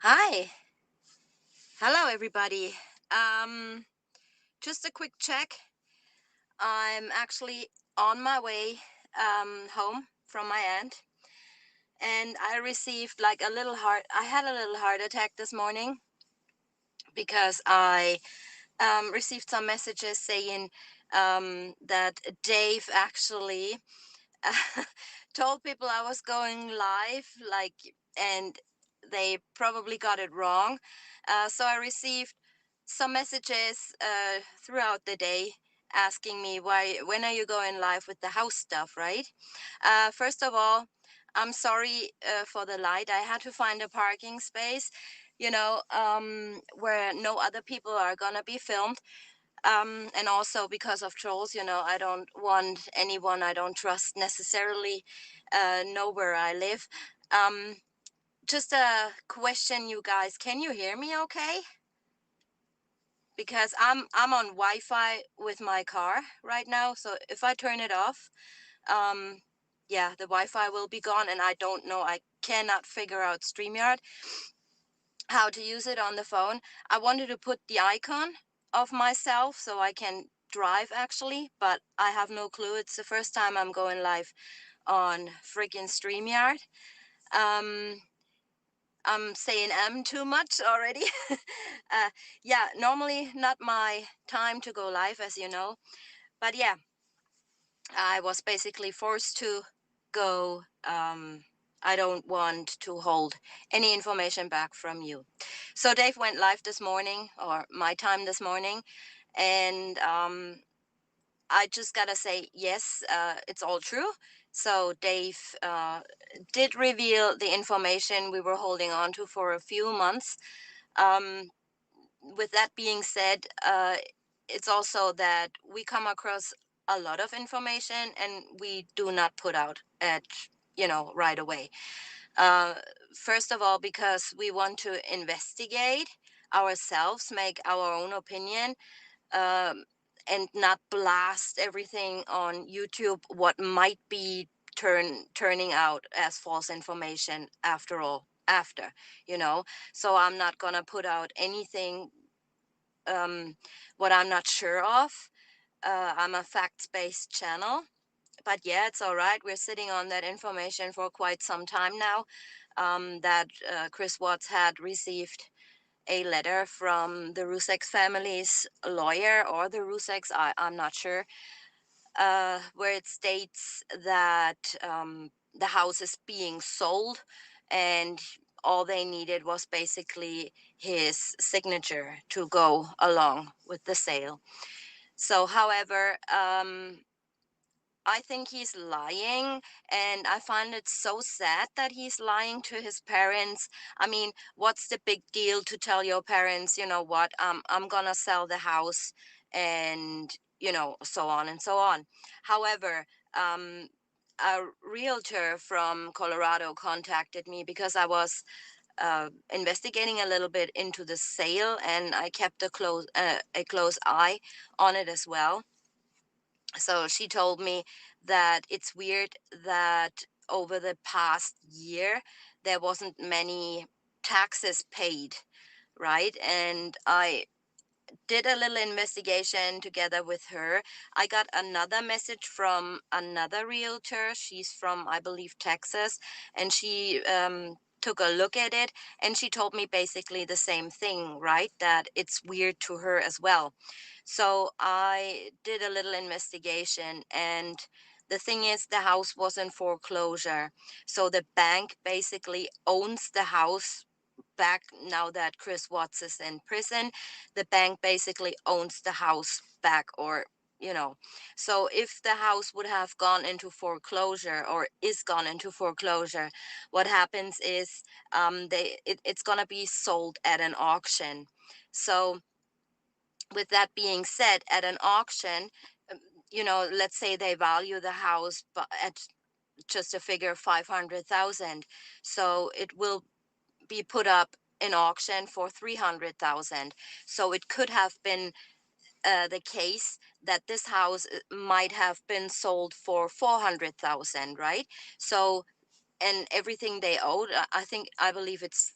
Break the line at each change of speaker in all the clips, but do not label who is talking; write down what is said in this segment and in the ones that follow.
Hi. Hello, everybody. Um, just a quick check. I'm actually on my way home from my aunt, and I received like a little heart. I had a little heart attack this morning because I received some messages saying that Dave actually told people I was going live, like, and they probably got it wrong. So I received some messages throughout the day asking me when are you going live with the house stuff, right? First of all, I'm sorry for the light. I had to find a parking space, where no other people are gonna be filmed, and also because of trolls. I don't want anyone I don't trust necessarily know where I live. um just a question, you guys, can you hear me okay? Because I'm on Wi-Fi with my car right now, so if I turn it off, um yeah, the Wi-Fi will be gone, and I don't know, I cannot figure out StreamYard, how to use it on the phone. I wanted to put the icon of myself so I can drive actually, but I have no clue. It's the first time I'm going live on freaking StreamYard. Um, I'm saying too much already. uh, yeah, normally not my time to go live, as you know. But yeah, I was basically forced to go. I don't want to hold any information back from you. So Dave went live this morning, or my time this morning, and I just gotta say, yes, it's all true. So Dave did reveal the information we were holding on to for a few months. Um, with that being said, it's also that we come across a lot of information and we do not put out at right away. uh, First of all, because we want to investigate ourselves, make our own opinion, um, and not blast everything on YouTube what might be turning out as false information after all, after, you know so I'm not gonna put out anything um, what I'm not sure of. I'm a facts-based channel, but yeah, it's all right. We're sitting on that information for quite some time now. That Chris Watts had received a letter from the Rusek family's lawyer, or the Ruseks, I'm not sure, where it states that the house is being sold, and all they needed was basically his signature to go along with the sale. So, however, I think he's lying, and I find it so sad that he's lying to his parents. I mean, what's the big deal to tell your parents, you know what, I'm gonna sell the house, and so on and so on. However, a realtor from Colorado contacted me because I was investigating a little bit into the sale, and I kept a close eye on it as well. So she told me that it's weird that over the past year there wasn't many taxes paid, right? And I did a little investigation together with her. I got another message from another realtor. She's from, I believe, Texas, and she took a look at it, and she told me basically the same thing, right? That it's weird to her as well. So I did a little investigation, and the thing is, the house was in foreclosure. So the bank basically owns the house back now that Chris Watts is in prison. The bank basically owns the house back, or you know so if the house would have gone into foreclosure, or is gone into foreclosure, what happens is it's going to be sold at an auction. So with that being said, at an auction, um, let's say they value the house at just a figure of 500,000, so it will be put up in auction for 300,000. So it could have been the case that this house might have been sold for 400,000, right? So, and everything they owed, I believe it's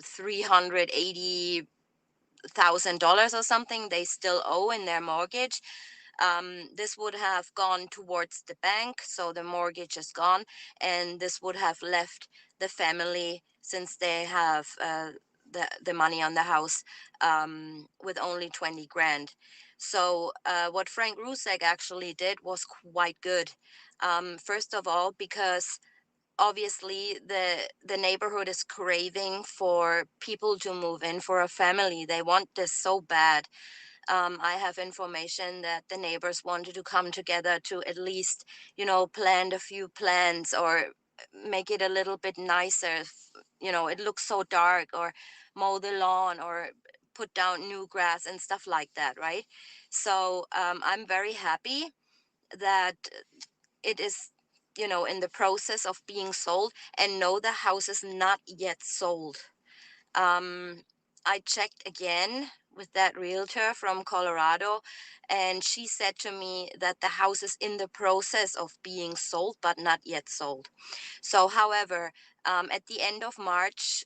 $380,000 or something they still owe in their mortgage. This would have gone towards the bank, so the mortgage is gone, and this would have left the family, since they have the money on the house, with only 20 grand. So what Frank Rusek actually did was quite good. First of all, because obviously the neighborhood is craving for people to move in, for a family. They want this so bad. I have information that the neighbors wanted to come together to at least, plant a few plants, or make it a little bit nicer. It looks so dark, or mow the lawn, or put down new grass and stuff like that, right? So I'm very happy that it is, in the process of being sold. And no, the house is not yet sold. um, I checked again with that realtor from Colorado, and she said to me that the house is in the process of being sold, but not yet sold. So, however, at the end of March,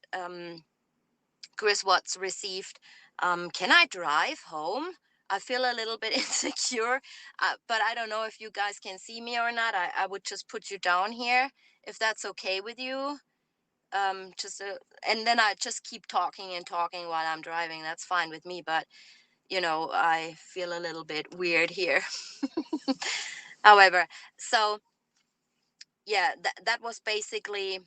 Chris Watts received, "Can I drive home? I feel a little bit insecure, but I don't know if you guys can see me or not. I would just put you down here if that's okay with you. Just and then I just keep talking and talking while I'm driving. That's fine with me, but I feel a little bit weird here." However, so yeah, that was basically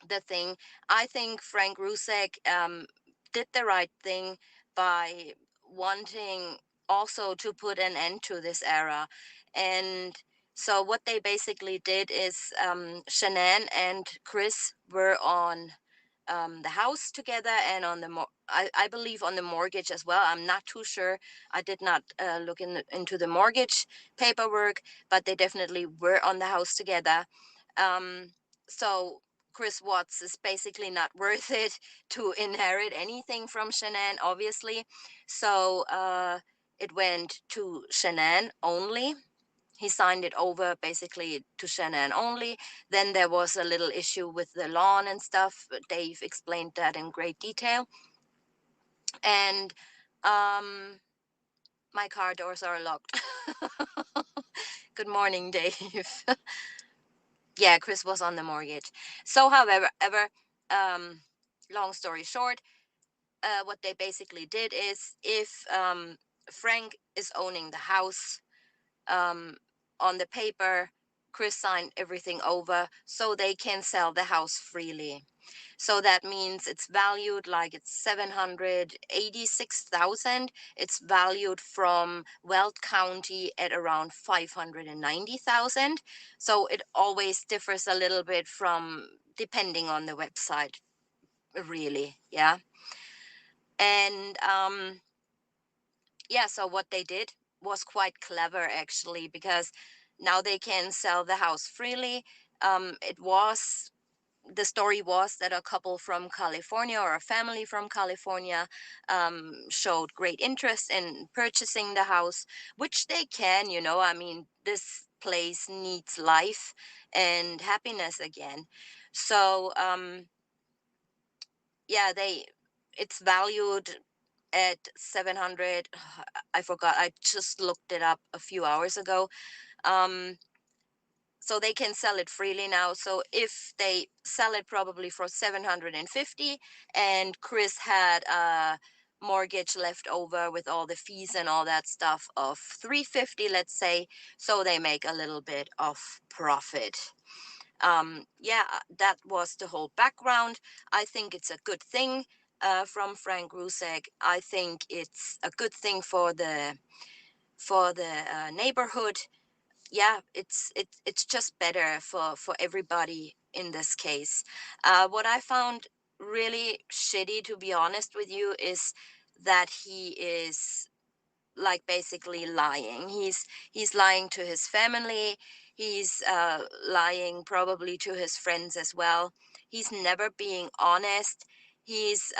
the thing. I think Frank Rusek did the right thing by wanting also to put an end to this era. And so what they basically did is, Shanann and Chris were on the house together, and on I believe on the mortgage as well. I'm not too sure. I did not look into the mortgage paperwork, but they definitely were on the house together. Um, so Chris Watts is basically not worth it to inherit anything from Shanann, obviously. So it went to Shanann only. He signed it over basically to Shannon only. Then there was a little issue with the lawn and stuff. Dave explained that in great detail. And um, my car doors are locked. Good morning, Dave. Yeah, Chris was on the mortgage. So, however, long story short, what they basically did is, if Frank is owning the house, um, on the paper, Chris signed everything over so they can sell the house freely. So that means it's valued, like, it's 786,000. It's valued from Weld County at around 590,000. So it always differs a little bit from, depending on the website, really. Yeah. And yeah, so what they did was quite clever, actually, because now they can sell the house freely. The story was that a couple from California, or a family from California, showed great interest in purchasing the house, which they can. I mean, this place needs life and happiness again. So yeah, it's valued at 700. I forgot, I just looked it up a few hours ago. um so they can sell it freely now. So if they sell it probably for 750, and Chris had a mortgage left over with all the fees and all that stuff of 350, let's say, so they make a little bit of profit. Yeah, that was the whole background. I think it's a good thing from Frank Rusek. I think it's a good thing for the neighborhood. Yeah, it's just better for everybody in this case. What I found really shitty, to be honest with you, is that he is, like, basically lying. He's lying to his family. He's lying probably to his friends as well. He's never being honest. He's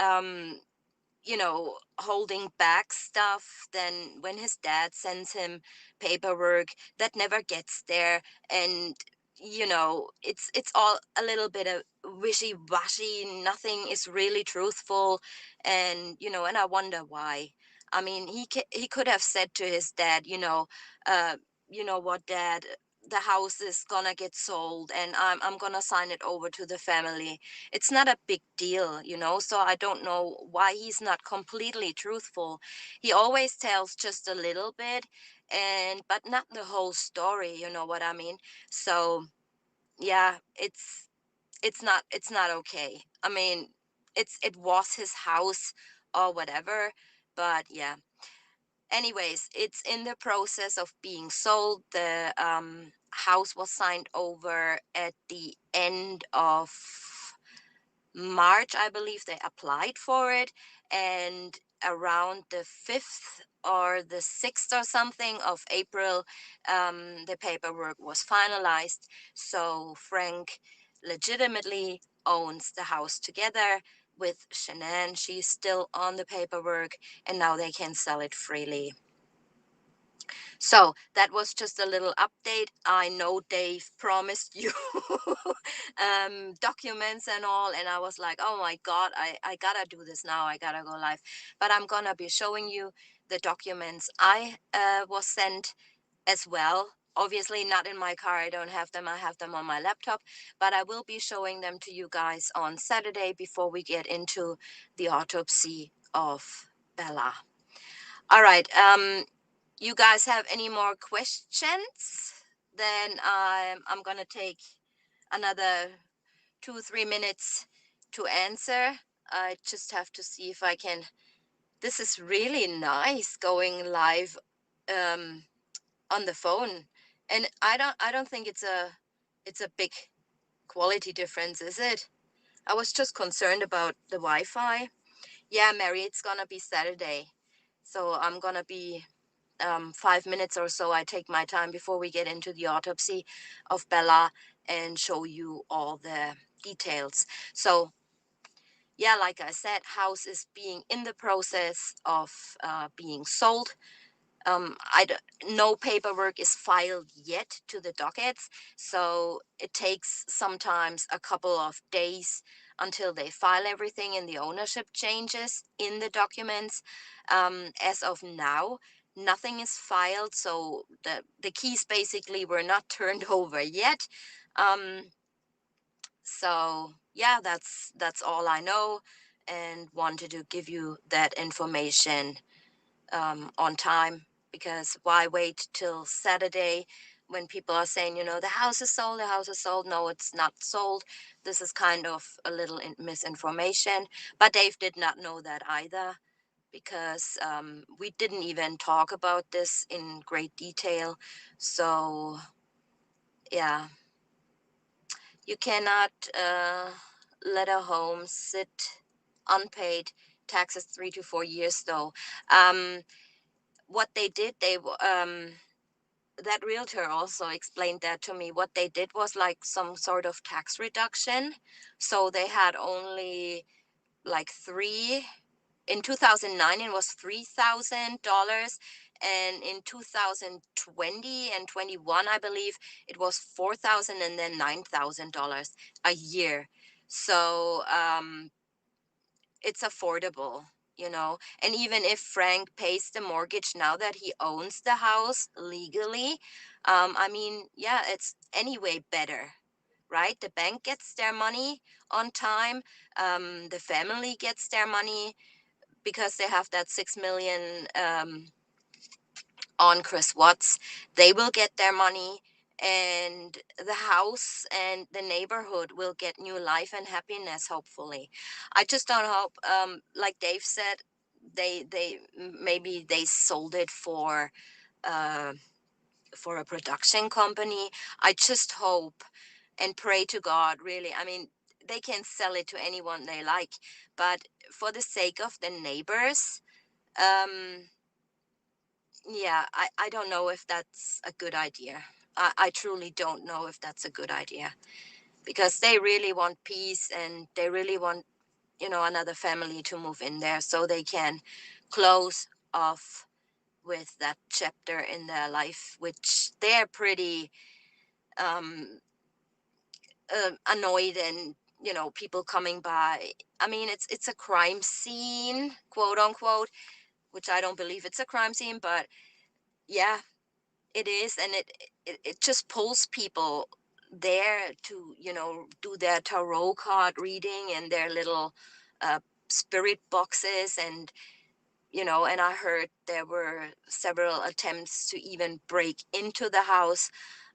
holding back stuff. Then when his dad sends him paperwork, that never gets there. And it's all a little bit of wishy-washy. Nothing is really truthful, and I wonder why. I mean, he could have said to his dad, uh you know what, Dad, the house is gonna get sold, and I'm gonna sign it over to the family. It's not a big deal. So I don't know why he's not completely truthful. He always tells just a little bit, and but not the whole story, you know what I mean? So yeah, it's not okay. I mean, it was his house or whatever, but yeah. Anyways, it's in the process of being sold. The house was signed over at the end of March, I believe they applied for it, and around the 5th or the 6th or something of April, the paperwork was finalized. So Frank legitimately owns the house together with Shanann. She's still on the paperwork, and now they can sell it freely. So that was just a little update. I know Dave promised you documents and all, and I was like, oh my God, I gotta do this now. I gotta go live. But I'm gonna be showing you the documents I was sent as well. Obviously, not in my car. I don't have them. I have them on my laptop, but I will be showing them to you guys on Saturday before we get into the autopsy of Bella. All right. You guys have any more questions? Then I'm gonna take another 2 3 minutes to answer. I just have to see if I can. This is really nice going live um, on the phone, and I don't think it's a big quality difference, is it? I was just concerned about the Wi-Fi. Yeah, Mary, it's gonna be Saturday, so I'm gonna be 5 minutes or so. I take my time before we get into the autopsy of Bella and show you all the details. So, yeah, like I said, house is being in the process of being sold. No paperwork is filed yet to the dockets, so it takes sometimes a couple of days until they file everything and the ownership changes in the documents. As of now, nothing is filed, so the keys basically were not turned over yet. Um, so yeah, that's all I know, and wanted to give you that information on time, because why wait till Saturday when people are saying, the house is sold, the house is sold. No, it's not sold. This is kind of a little misinformation. But Dave did not know that either, because we didn't even talk about this in great detail. So, yeah, you cannot let a home sit unpaid taxes 3 to 4 years, though. Um, what they did, that realtor also explained that to me. What they did was like some sort of tax reduction. So they had only like three. In 2009, it was $3,000. And in 2020 and 21, I believe it was 4,000 and then $9,000 a year. So it's affordable. And even if Frank pays the mortgage now that he owns the house legally, I mean, yeah, it's anyway better, right? The bank gets their money on time. The family gets their money because they have that 6 million on Chris Watts. They will get their money, and the house and the neighborhood will get new life and happiness, hopefully. I just don't hope, like Dave said, they maybe they sold it uh, for a production company. I just hope and pray to God, really. I mean, they can sell it to anyone they like, but for the sake of the neighbors, um, yeah, I don't know if that's a good idea. I truly don't know if that's a good idea, because they really want peace, and they really want, another family to move in there so they can close off with that chapter in their life, which they're pretty, um, annoyed, and people coming by. I mean, it's a crime scene, quote unquote, which I don't believe it's a crime scene, but yeah, it is. And it just pulls people there to do their tarot card reading and their little uh, spirit boxes. And I heard there were several attempts to even break into the house.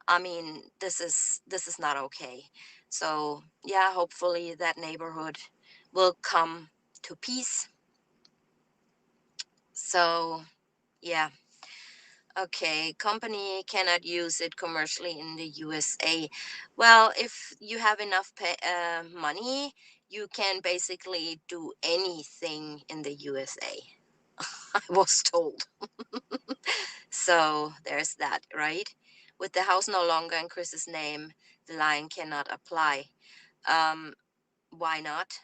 I mean, this is not okay. So yeah, hopefully that neighborhood will come to peace. So yeah. Okay, company cannot use it commercially in the USA. Well, if you have enough money, you can basically do anything in the USA. I was told. So there's that, right? With the house no longer in Chris's name, the line cannot apply. Um, why not?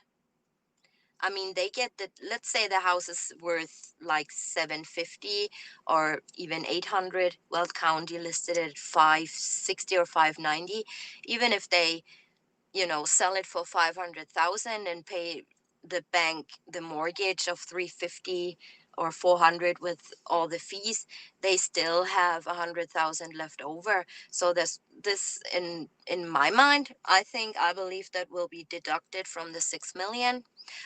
I mean, they get the, let's say the house is worth like 750 or even 800. Weld County listed it at 560 or 590. Even if they sell it for 500,000 and pay the bank the mortgage of 350 or 400 with all the fees, they still have 100,000 left over. So this in my mind, I believe that will be deducted from the 6 million.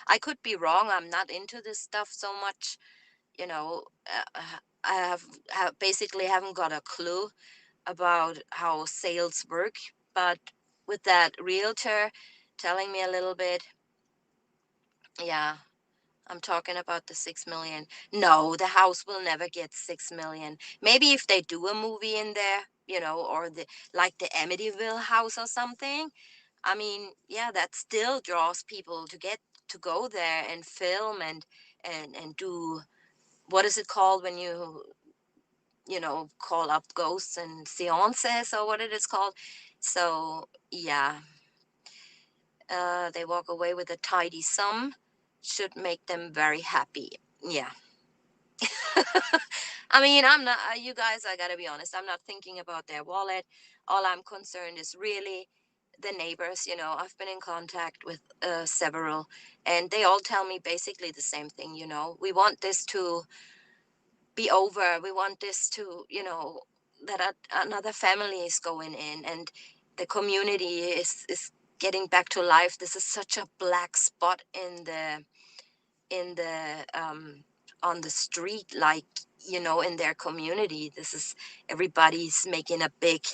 I could be wrong. I'm not into this stuff so much. You know, I have basically haven't got a clue about how sales work, but with that realtor telling me a little bit, yeah, I'm talking about the 6 million. No, the house will never get 6 million. Maybe if they do a movie in there, or like the Amityville house or something. I mean, yeah, that still draws people to get to go there and film and do, what is it called when you call up ghosts and seances, or what it is called. So yeah, they walk away with a tidy sum, should make them very happy. Yeah. I mean, I'm not, you guys, I gotta be honest, I'm not thinking about their wallet. All I'm concerned is really the neighbors. I've been in contact with several, and they all tell me basically the same thing. We want this to be over. We want this to, that another family is going in, and the community is getting back to life. This is such a black spot in the on the street, like, in their community. This is, everybody's making a big,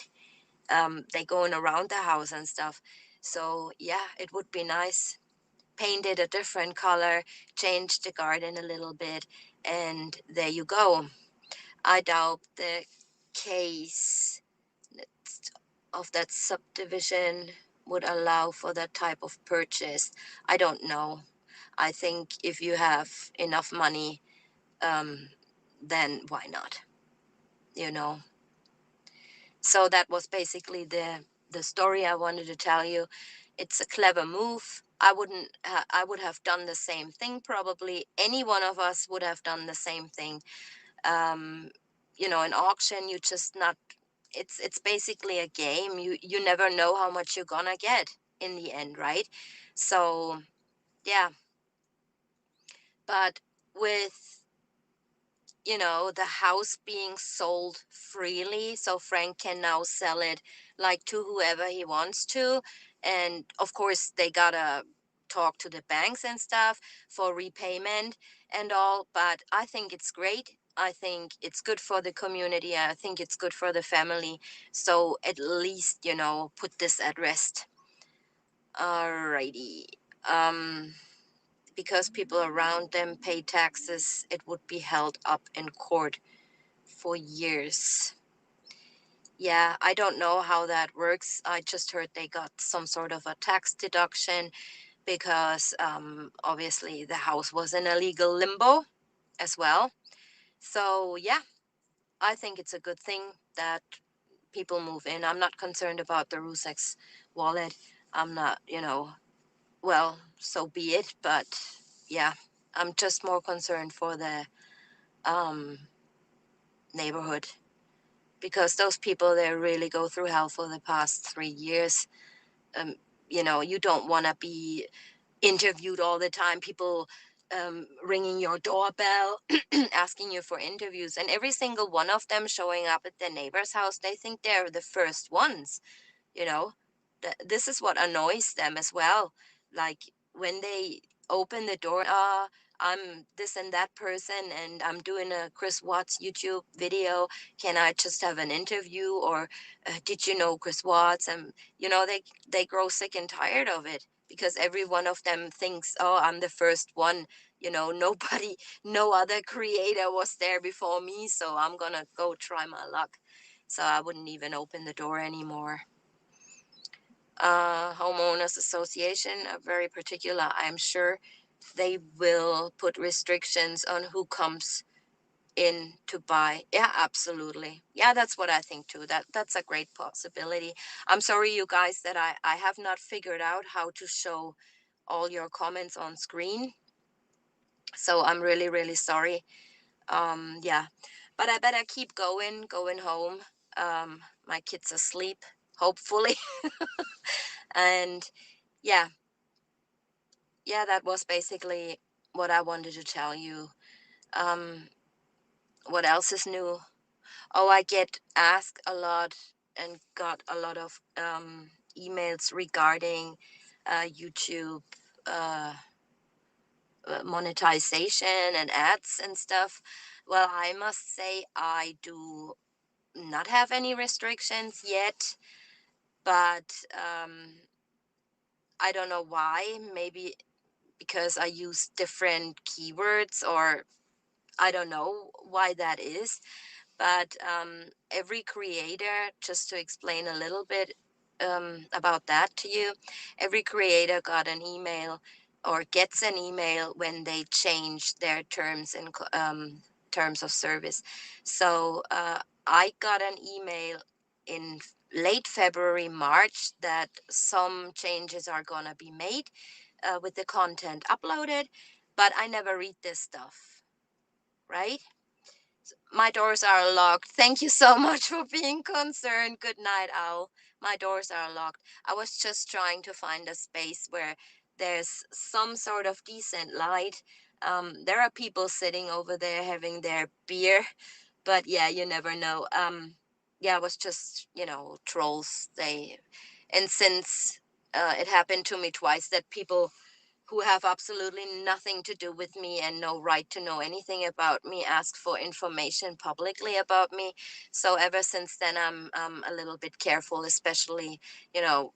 they going around the house and stuff. So yeah, it would be nice, paint it a different color, change the garden a little bit, and there you go. I doubt the case of that subdivision would allow for that type of purchase. I don't know. I think if you have enough money, um, then why not? You know. So that was basically the story I wanted to tell you. It's a clever move. I would have done the same thing. Probably any one of us would have done the same thing. Um, an auction, you just not. It's basically a game. You never know how much you're gonna get in the end, right? So yeah, but with the house being sold freely, so Frank can now sell it like to whoever he wants to. And of course, they gotta talk to the banks and stuff for repayment and all. But I think it's great. I think it's good for the community. I think it's good for the family. So at least, put this at rest. Alrighty. Um, because people around them pay taxes, it would be held up in court for years. Yeah, I don't know how that works. I just heard they got some sort of a tax deduction because obviously the house was in a legal limbo as well. So, yeah, I think it's a good thing that people move in. I'm not concerned about the Rusak's wallet. I'm not, well, so be it. But yeah, I'm just more concerned for the um, neighborhood, because those people, they really go through hell for the past 3 years. um, you don't want to be interviewed all the time. People ringing your doorbell, asking you for interviews, and every single one of them showing up at their neighbor's house. They think they're the first ones. you know this is what annoys them as well. Like, when they open the door, I'm this and that person, and I'm doing a Chris Watts YouTube video. Can I just have an interview? Or did you know Chris Watts? And they grow sick and tired of it, because every one of them thinks, oh, I'm the first one. Nobody, no other creator was there before me, so I'm gonna go try my luck. So I wouldn't even open the door anymore. Homeowners Association are very particular. I'm sure they will put restrictions on who comes in to buy. Yeah, absolutely. Yeah, that's what I think too. That's a great possibility. I'm sorry, you guys, that I have not figured out how to show all your comments on screen. So I'm really, really sorry. Yeah, but I better keep going home. My kid's asleep, hopefully. And yeah, that was basically what I wanted to tell you. Um, what else is new? Oh, I get asked a lot and got a lot of emails regarding YouTube uh, monetization and ads and stuff. Well, I must say I do not have any restrictions yet, but I don't know why. Maybe because I use different keywords, or I don't know why that is. But every creator, just to explain a little bit about that to you, every creator got an email, or gets an email, when they change their terms of service. So I got an email in late February, March, that some changes are going to be made with the content uploaded, but I never read this stuff, right? My doors are locked. Thank you so much for being concerned. Good night, Owl. My doors are locked. I was just trying to find a space where there's some sort of decent light. There are people sitting over there having their beer, but yeah, you never know. Yeah, it was just, trolls. And since it happened to me twice, that people who have absolutely nothing to do with me and no right to know anything about me ask for information publicly about me. So ever since then, I'm a little bit careful, especially, you know,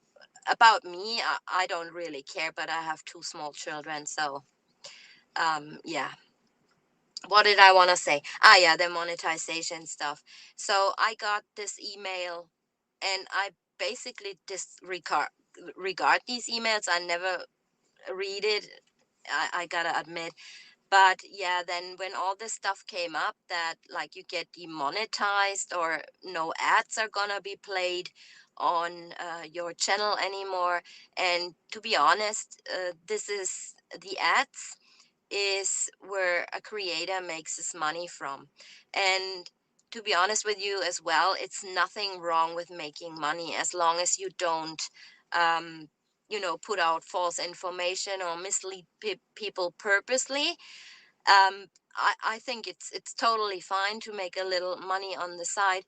about me. I don't really care, but I have two small children. So, yeah. What did I want to say? Yeah, the monetization stuff. So I got this email, and I basically disregard these emails. I never read it. I gotta admit. But yeah, then when all this stuff came up, that like you get demonetized, or no ads are gonna be played on your channel anymore. And to be honest, this is the ads is where a creator makes his money from. And to be honest with you as well, it's nothing wrong with making money, as long as you don't put out false information or mislead people purposely. I think it's totally fine to make a little money on the side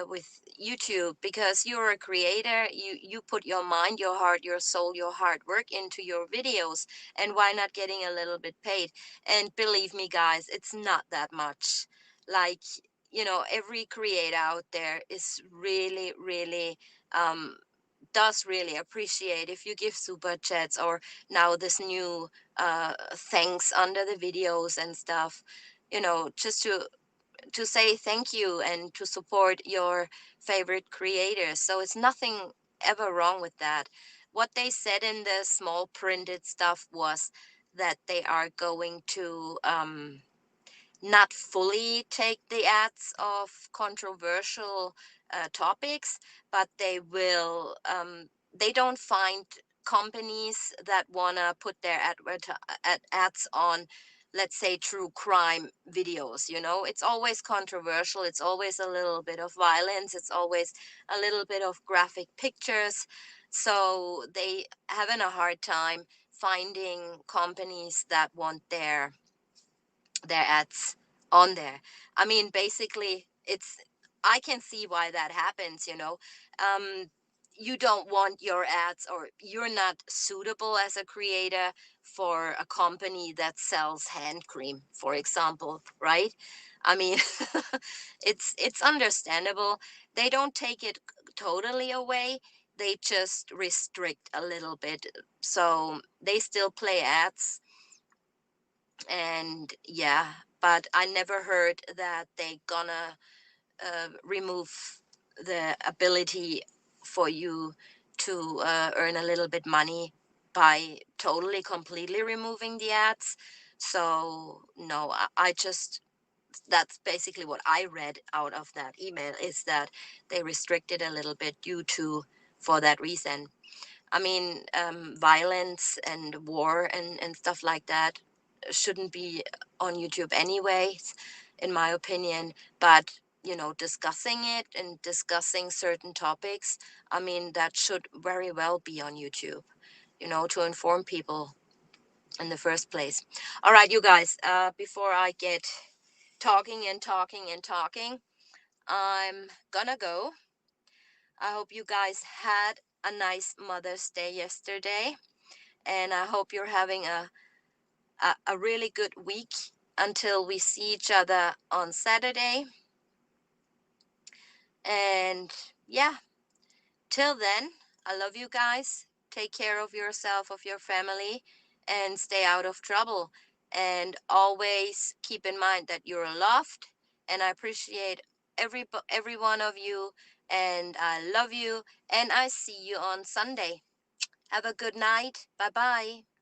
with YouTube, because you're a creator. You put your mind, your heart, your soul, your hard work into your videos, and why not getting a little bit paid? And believe me, guys, it's not that much. Like, every creator out there is really, really does really appreciate if you give super chats, or now this new thanks under the videos and stuff, just to say thank you and to support your favorite creators. So it's nothing ever wrong with that. What they said in the small printed stuff was that they are going to not fully take the ads of controversial topics, but they don't find companies that want to put their ads on, let's say, true crime videos. It's always controversial. It's always a little bit of violence. It's always a little bit of graphic pictures. So they having a hard time finding companies that want their ads on there. I mean, basically, I can see why that happens, you know. Um, you don't want your ads, or you're not suitable as a creator for a company that sells hand cream, for example, right? I mean, it's understandable. They don't take it totally away. They just restrict a little bit. So they still play ads, and yeah, but I never heard that they gonna remove the ability for you to earn a little bit money by totally completely removing the ads. So no, I just, that's basically what I read out of that email, is that they restricted a little bit due to, for that reason. I mean, violence and war and stuff like that shouldn't be on YouTube anyways, in my opinion. But, you know, discussing it and discussing certain topics, I mean, that should very well be on YouTube, you know, to inform people in the first place. All right, you guys, before I get talking and talking and talking, I'm gonna go. I hope you guys had a nice Mother's Day yesterday, and I hope you're having a really good week until we see each other on Saturday. And yeah, till then, I love you guys. Take care of yourself, of your family, and stay out of trouble. And always keep in mind that you're loved, and I appreciate every one of you, and I love you, and I see you on Sunday. Have a good night. Bye bye.